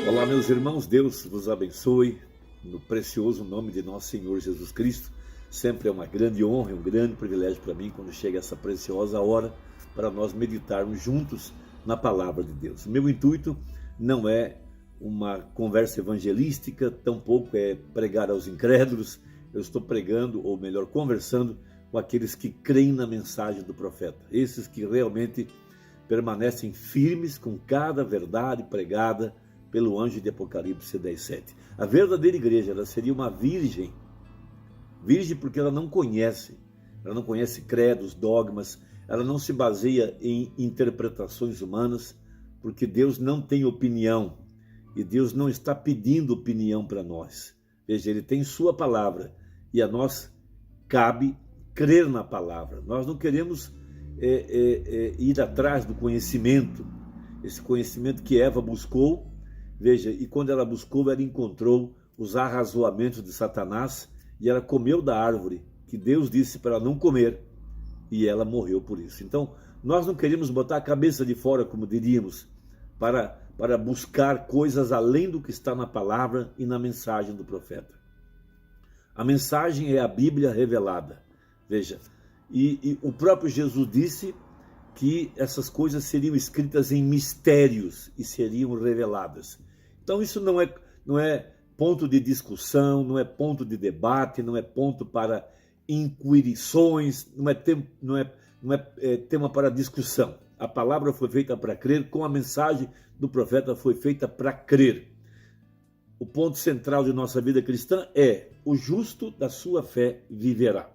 Olá, meus irmãos, Deus vos abençoe, no precioso nome de nosso Senhor Jesus Cristo. Sempre é uma grande honra e um grande privilégio para mim quando chega essa preciosa hora para nós meditarmos juntos na palavra de Deus. Meu intuito não é uma conversa evangelística, tampouco é pregar aos incrédulos. Eu estou pregando, ou melhor, conversando com aqueles que creem na mensagem do profeta, esses que realmente permanecem firmes com cada verdade pregada pelo anjo de Apocalipse 10:7. A verdadeira igreja, ela seria uma virgem porque ela não conhece credos, dogmas, ela não se baseia em interpretações humanas, porque Deus não tem opinião e Deus não está pedindo opinião para nós. Veja, Ele tem sua palavra e a nós cabe crer na palavra. Nós não queremos ir atrás do conhecimento, esse conhecimento que Eva buscou. Veja, e quando ela buscou, ela encontrou os arrazoamentos de Satanás e ela comeu da árvore que Deus disse para ela não comer e ela morreu por isso. Então, nós não queremos botar a cabeça de fora, como diríamos, para buscar coisas além do que está na palavra e na mensagem do profeta. A mensagem é a Bíblia revelada. Veja, e o próprio Jesus disse que essas coisas seriam escritas em mistérios e seriam reveladas. Então isso não é ponto de discussão, não é ponto de debate, não é ponto para inquirições, não é tema para discussão. A palavra foi feita para crer, com a mensagem do profeta foi feita para crer. O ponto central de nossa vida cristã é: o justo da sua fé viverá.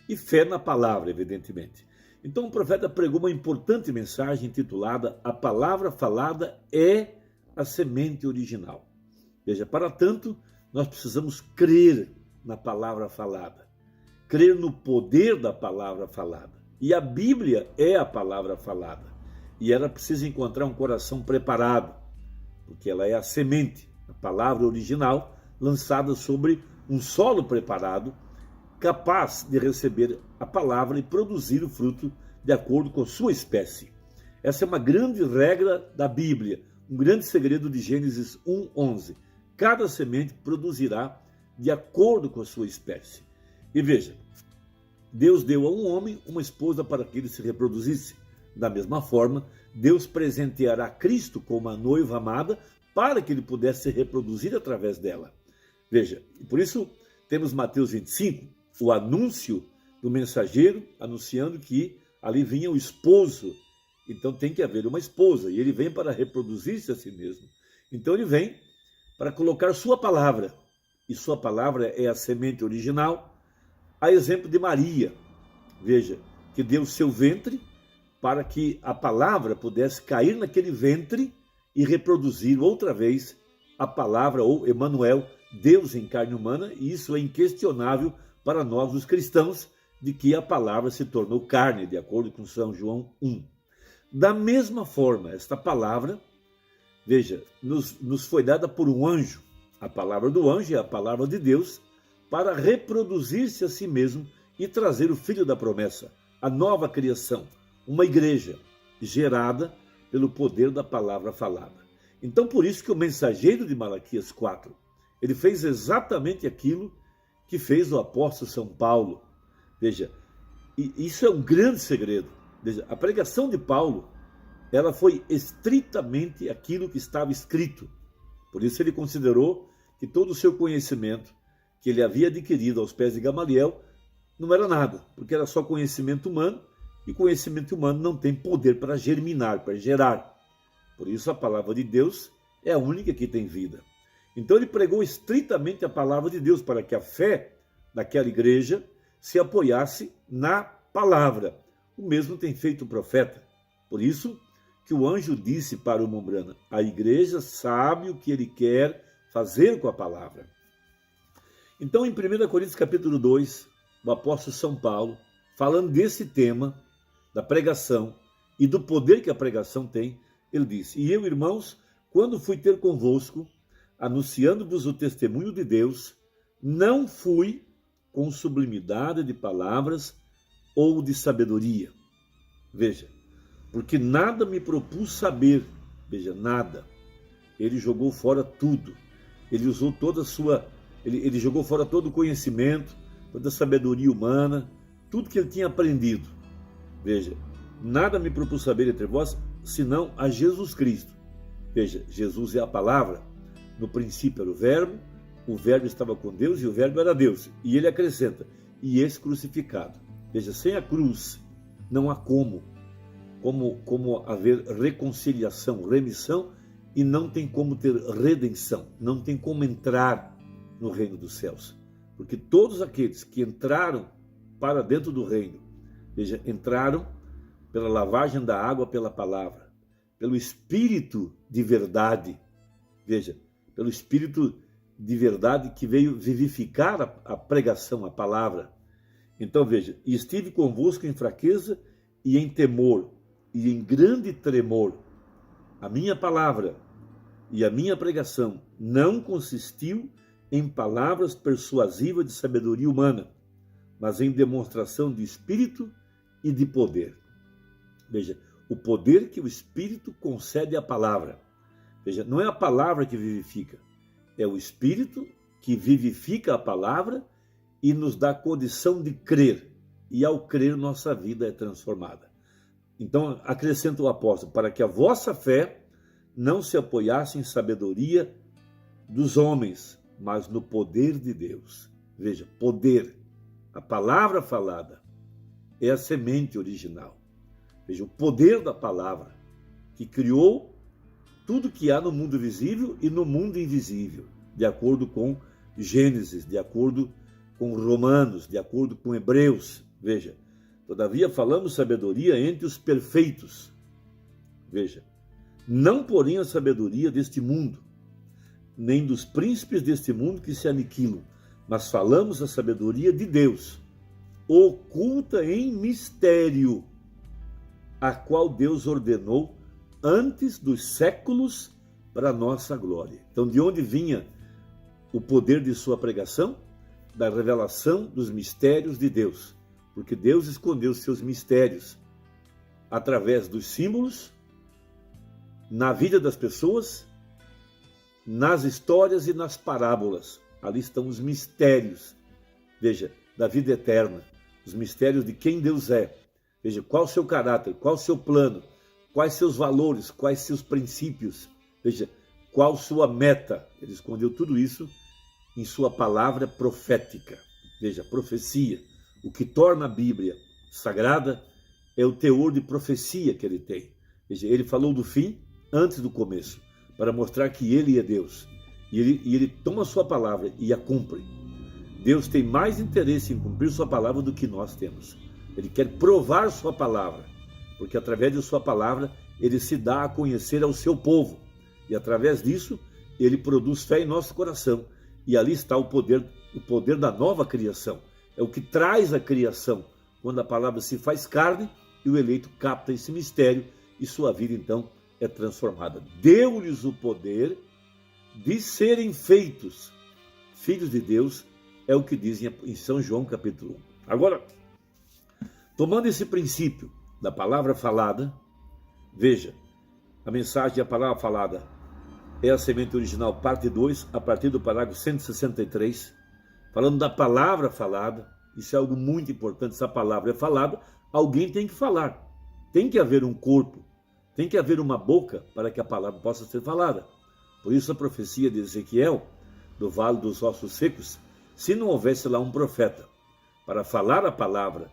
E fé na palavra, evidentemente. Então o profeta pregou uma importante mensagem intitulada A Palavra Falada é a Semente Original. Veja, para tanto, nós precisamos crer na palavra falada, crer no poder da palavra falada. E a Bíblia é a palavra falada. E ela precisa encontrar um coração preparado, porque ela é a semente, a palavra original, lançada sobre um solo preparado, capaz de receber a palavra e produzir o fruto de acordo com sua espécie. Essa é uma grande regra da Bíblia, um grande segredo de Gênesis 1:11. Cada semente produzirá de acordo com a sua espécie. E veja, Deus deu a um homem uma esposa para que ele se reproduzisse. Da mesma forma, Deus presenteará Cristo como a noiva amada para que ele pudesse se reproduzir através dela. Veja, por isso temos Mateus 25, o anúncio do mensageiro anunciando que ali vinha o esposo. Então tem que haver uma esposa, e ele vem para reproduzir-se a si mesmo. Então ele vem para colocar sua palavra, e sua palavra é a semente original, a exemplo de Maria. Veja, que deu seu ventre para que a palavra pudesse cair naquele ventre e reproduzir outra vez a palavra, ou Emanuel, Deus em carne humana, e isso é inquestionável para nós, os cristãos, de que a palavra se tornou carne, de acordo com São João 1. Da mesma forma, esta palavra, veja, nos foi dada por um anjo. A palavra do anjo é a palavra de Deus para reproduzir-se a si mesmo e trazer o filho da promessa, a nova criação, uma igreja gerada pelo poder da palavra falada. Então, por isso que o mensageiro de Malaquias 4, ele fez exatamente aquilo que fez o apóstolo São Paulo. Veja, isso é um grande segredo. Veja, a pregação de Paulo, ela foi estritamente aquilo que estava escrito. Por isso ele considerou que todo o seu conhecimento que ele havia adquirido aos pés de Gamaliel não era nada, porque era só conhecimento humano, e conhecimento humano não tem poder para germinar, para gerar. Por isso a palavra de Deus é a única que tem vida. Então ele pregou estritamente a palavra de Deus para que a fé daquela igreja se apoiasse na palavra. O mesmo tem feito o profeta. Por isso que o anjo disse para o Mombrana: a igreja sabe o que ele quer fazer com a palavra. Então, em 1 Coríntios capítulo 2, o apóstolo São Paulo, falando desse tema, da pregação e do poder que a pregação tem, ele disse: e eu, irmãos, quando fui ter convosco, anunciando-vos o testemunho de Deus, não fui com sublimidade de palavras ou de sabedoria. Veja, porque nada me propus saber, veja, nada, ele jogou fora tudo. Ele usou toda a sua... Ele jogou fora todo o conhecimento, toda a sabedoria humana, tudo que ele tinha aprendido. Veja, nada me propus saber entre vós, senão a Jesus Cristo. Veja, Jesus é a palavra. No princípio era o verbo estava com Deus e o verbo era Deus. E ele acrescenta, e esse crucificado. Veja, sem a cruz não há como haver reconciliação, remissão, e não tem como ter redenção, não tem como entrar no reino dos céus. Porque todos aqueles que entraram para dentro do reino, veja, entraram pela lavagem da água, pela palavra, pelo Espírito de verdade, veja, pelo Espírito de verdade que veio vivificar a pregação, a palavra. Então veja, e estive convosco em fraqueza e em temor e em grande tremor. A minha palavra e a minha pregação não consistiu em palavras persuasivas de sabedoria humana, mas em demonstração de Espírito e de poder. Veja, o poder que o Espírito concede à palavra. Veja, não é a palavra que vivifica, é o Espírito que vivifica a palavra e nos dá condição de crer. E ao crer, nossa vida é transformada. Então, acrescenta o apóstolo, para que a vossa fé não se apoiasse em sabedoria dos homens, mas no poder de Deus. Veja, poder. A palavra falada é a semente original. Veja, o poder da palavra que criou tudo que há no mundo visível e no mundo invisível, de acordo com Gênesis, de acordo com Romanos, de acordo com Hebreus. Veja, todavia falamos sabedoria entre os perfeitos. Veja, não porém a sabedoria deste mundo, nem dos príncipes deste mundo que se aniquilam, mas falamos a sabedoria de Deus, oculta em mistério, a qual Deus ordenou antes dos séculos para a nossa glória. Então, de onde vinha o poder de sua pregação? Da revelação dos mistérios de Deus, porque Deus escondeu seus mistérios através dos símbolos, na vida das pessoas, nas histórias e nas parábolas. Ali estão os mistérios, veja, da vida eterna, os mistérios de quem Deus é. Veja, qual o seu caráter, qual o seu plano, quais seus valores, quais seus princípios, veja, qual sua meta. Ele escondeu tudo isso em sua palavra profética. Veja, profecia. O que torna a Bíblia sagrada é o teor de profecia que ele tem. Veja, ele falou do fim antes do começo, para mostrar que ele é Deus. E ele toma a sua palavra e a cumpre. Deus tem mais interesse em cumprir sua palavra do que nós temos. Ele quer provar sua palavra, porque através de sua palavra ele se dá a conhecer ao seu povo. E através disso ele produz fé em nosso coração. E ali está o poder da nova criação. É o que traz a criação, quando a palavra se faz carne e o eleito capta esse mistério e sua vida então é transformada. Deu-lhes o poder de serem feitos filhos de Deus, é o que dizem em São João capítulo 1. Agora, tomando esse princípio da palavra falada, veja, a mensagem da palavra falada é a semente original, parte 2, a partir do parágrafo 163, falando da palavra falada. Isso é algo muito importante. Se a palavra é falada, alguém tem que falar. Tem que haver um corpo, tem que haver uma boca para que a palavra possa ser falada. Por isso a profecia de Ezequiel, do vale dos ossos secos, se não houvesse lá um profeta para falar a palavra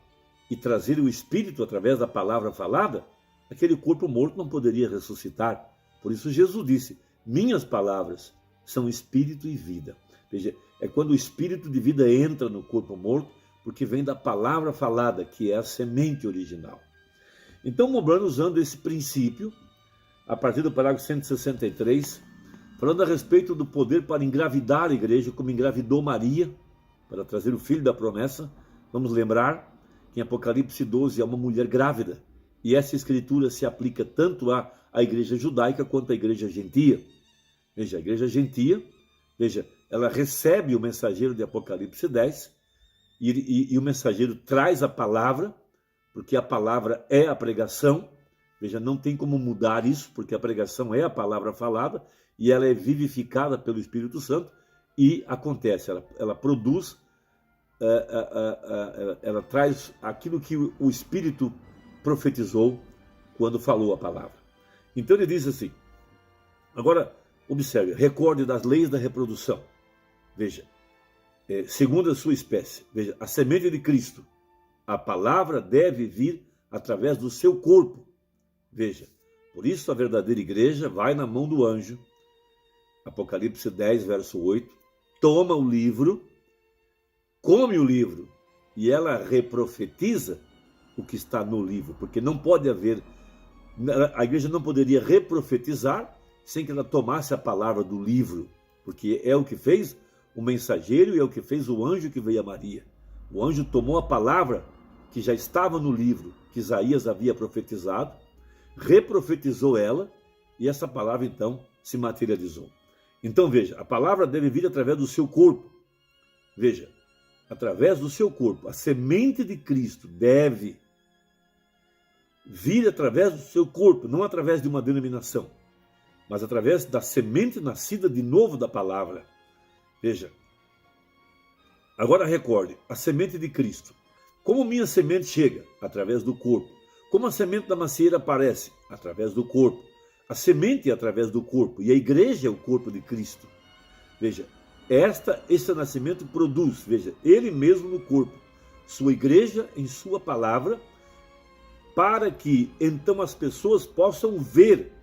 e trazer o Espírito através da palavra falada, aquele corpo morto não poderia ressuscitar. Por isso Jesus disse, minhas palavras são Espírito e vida. Veja, é quando o Espírito de vida entra no corpo morto, porque vem da palavra falada, que é a semente original. Então, Mobrano, usando esse princípio, a partir do parágrafo 163, falando a respeito do poder para engravidar a igreja, como engravidou Maria, para trazer o filho da promessa, vamos lembrar que em Apocalipse 12 é uma mulher grávida, e essa escritura se aplica tanto à igreja judaica quanto à igreja gentia. Veja, a igreja gentia, veja, ela recebe o mensageiro de Apocalipse 10, e o mensageiro traz a palavra, porque a palavra é a pregação. Veja, não tem como mudar isso, porque a pregação é a palavra falada, e ela é vivificada pelo Espírito Santo e acontece, ela produz, ela traz aquilo que o Espírito profetizou quando falou a palavra. Então ele diz assim, agora observe, recorde das leis da reprodução. Veja, segundo a sua espécie, veja, a semente de Cristo, a palavra deve vir através do seu corpo. Veja, por isso a verdadeira igreja vai na mão do anjo, Apocalipse 10, verso 8, toma o livro, come o livro, e ela reprofetiza o que está no livro, porque não pode haver, a igreja não poderia reprofetizar sem que ela tomasse a palavra do livro, porque é o que fez o mensageiro e é o que fez o anjo que veio a Maria. O anjo tomou a palavra que já estava no livro, que Isaías havia profetizado, reprofetizou ela, e essa palavra então se materializou. Então veja, a palavra deve vir através do seu corpo. Veja, através do seu corpo, a semente de Cristo deve vir através do seu corpo, não através de uma denominação, mas através da semente nascida de novo da palavra. Veja, agora recorde, a semente de Cristo. Como minha semente chega? Através do corpo. Como a semente da macieira aparece? Através do corpo. A semente é através do corpo, e a igreja é o corpo de Cristo. Veja, esse nascimento produz, veja, ele mesmo no corpo, sua igreja em sua palavra, para que então as pessoas possam ver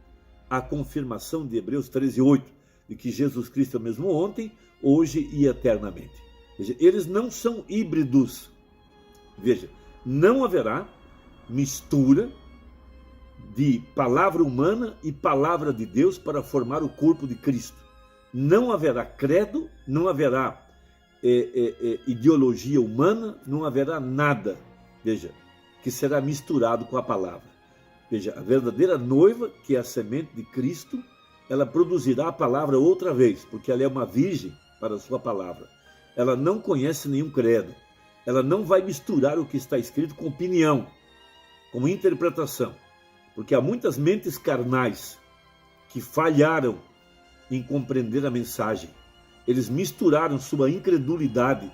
a confirmação de Hebreus 13:8, de que Jesus Cristo é o mesmo ontem, hoje e eternamente. Veja, eles não são híbridos. Veja, não haverá mistura de palavra humana e palavra de Deus para formar o corpo de Cristo. Não haverá credo, não haverá ideologia humana, não haverá nada, veja, que será misturado com a palavra. Veja, a verdadeira noiva, que é a semente de Cristo, ela produzirá a palavra outra vez, porque ela é uma virgem para a sua palavra. Ela não conhece nenhum credo. Ela não vai misturar o que está escrito com opinião, com interpretação. Porque há muitas mentes carnais que falharam em compreender a mensagem. Eles misturaram sua incredulidade,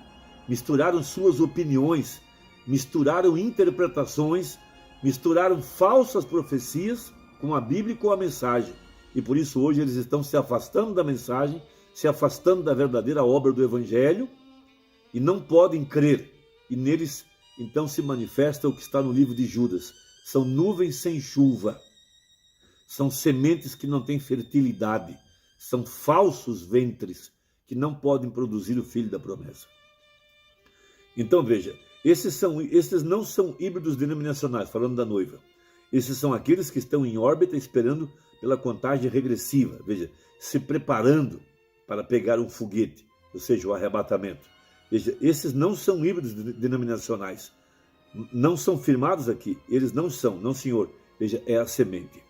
misturaram suas opiniões, misturaram interpretações, misturaram falsas profecias com a Bíblia e com a mensagem. E por isso hoje eles estão se afastando da mensagem, se afastando da verdadeira obra do Evangelho e não podem crer. E neles então se manifesta o que está no livro de Judas. São nuvens sem chuva, são sementes que não têm fertilidade, são falsos ventres que não podem produzir o filho da promessa. Então veja, esses não são híbridos denominacionais, falando da noiva. Esses são aqueles que estão em órbita esperando pela contagem regressiva, veja, se preparando para pegar um foguete, ou seja, o arrebatamento. Veja, esses não são híbridos denominacionais. Não são firmados aqui, eles não são, não senhor, veja, é a semente.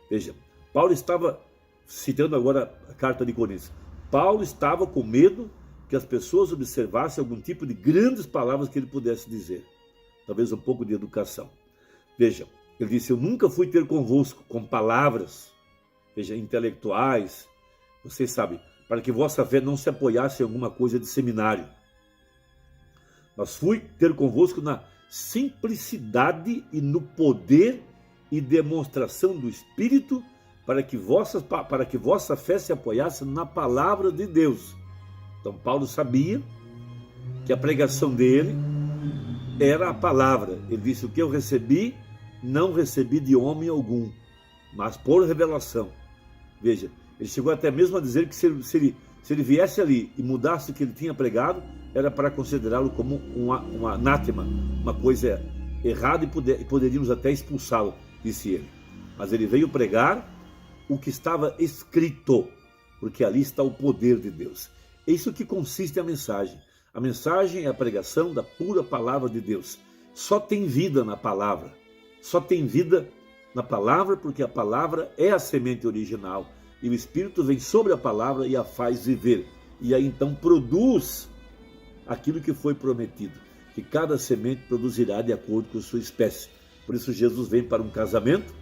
Veja, Paulo estava, citando agora a carta de Coríntios, Paulo estava com medo que as pessoas observassem algum tipo de grandes palavras que ele pudesse dizer, talvez um pouco de educação. Veja, ele disse, eu nunca fui ter convosco com palavras, veja, intelectuais, vocês sabem, para que vossa fé não se apoiasse em alguma coisa de seminário. Mas fui ter convosco na simplicidade e no poder e demonstração do Espírito, para que vossa fé se apoiasse na palavra de Deus. Então Paulo sabia que a pregação dele era a palavra. Ele disse, o que eu recebi, não recebi de homem algum, mas por revelação. Veja, ele chegou até mesmo a dizer que se ele viesse ali e mudasse o que ele tinha pregado, era para considerá-lo como um anátema, uma coisa errada, e poderíamos até expulsá-lo, disse ele. Mas ele veio pregar o que estava escrito, porque ali está o poder de Deus. É isso que consiste a mensagem. A mensagem é a pregação da pura palavra de Deus. Só tem vida na palavra. Só tem vida na palavra porque a palavra é a semente original. E o Espírito vem sobre a palavra e a faz viver. E aí então produz aquilo que foi prometido, que cada semente produzirá de acordo com a sua espécie. Por isso Jesus vem para um casamento,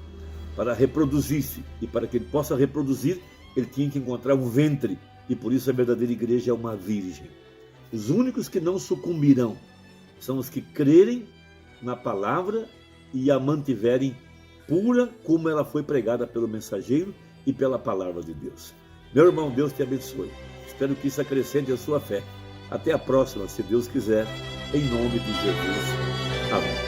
para reproduzir-se, e para que ele possa reproduzir, ele tinha que encontrar um ventre, e por isso a verdadeira igreja é uma virgem. Os únicos que não sucumbirão são os que crerem na palavra e a mantiverem pura como ela foi pregada pelo mensageiro e pela palavra de Deus. Meu irmão, Deus te abençoe. Espero que isso acrescente a sua fé. Até a próxima, se Deus quiser, em nome de Jesus. Amém.